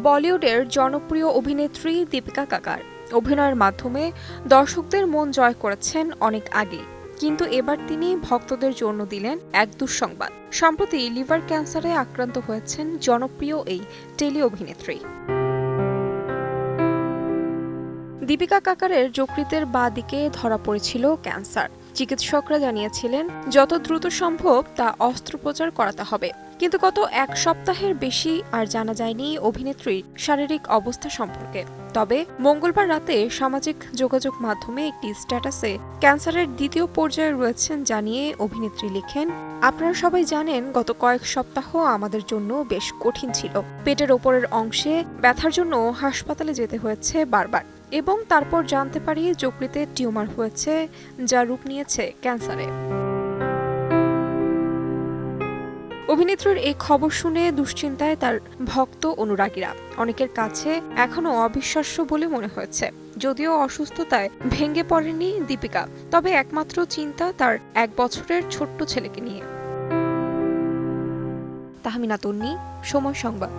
বলিউডের জনপ্রিয় অভিনেত্রী দীপিকা কাকার অভিনয়ের মাধ্যমে দর্শকদের মন জয় করেছেন অনেক আগেই। কিন্তু এবার তিনি ভক্তদের জন্য দিলেন এক দুঃসংবাদ। সম্প্রতি লিভার ক্যান্সারে আক্রান্ত হয়েছেন জনপ্রিয় এই টেলি অভিনেত্রী। দীপিকা কাকারের যকৃতের বাঁ দিকে ধরা পড়েছিল ক্যান্সার। চিকিৎসকরা জানিয়েছিলেন যত দ্রুত সম্ভব তা অস্ত্রোপচার করাতে হবে। কিন্তু গত এক সপ্তাহের বেশি আর জানা যায়নি অভিনেত্রীর শারীরিক অবস্থা সম্পর্কে। তবে মঙ্গলবার রাতে সামাজিক যোগাযোগ মাধ্যমে একটি স্ট্যাটাসে ক্যান্সারের দ্বিতীয় পর্যায়ে রয়েছেন জানিয়ে অভিনেত্রী লিখেন, আপনারা সবাই জানেন গত কয়েক সপ্তাহ আমাদের জন্য বেশ কঠিন ছিল। পেটের ওপরের অংশে ব্যথার জন্য হাসপাতালে যেতে হয়েছে বারবার, এবং তারপর জানতে পারি যকৃতে টিউমার হয়েছে, যা রূপ নিয়েছে ক্যান্সারে। অভিনেত্রীর এই খবর শুনে দুশ্চিন্তায় তার ভক্ত অনুরাগীরা। অনেকের কাছে এখনো অবিশ্বাস্য বলে মনে হয়েছে। যদিও অসুস্থতায় ভেঙে পড়েনি দীপিকা, তবে একমাত্র চিন্তা তার 1 বছরের ছোট্ট ছেলেকে নিয়ে। তাহমিনা তন্নি, সময় সংবাদ।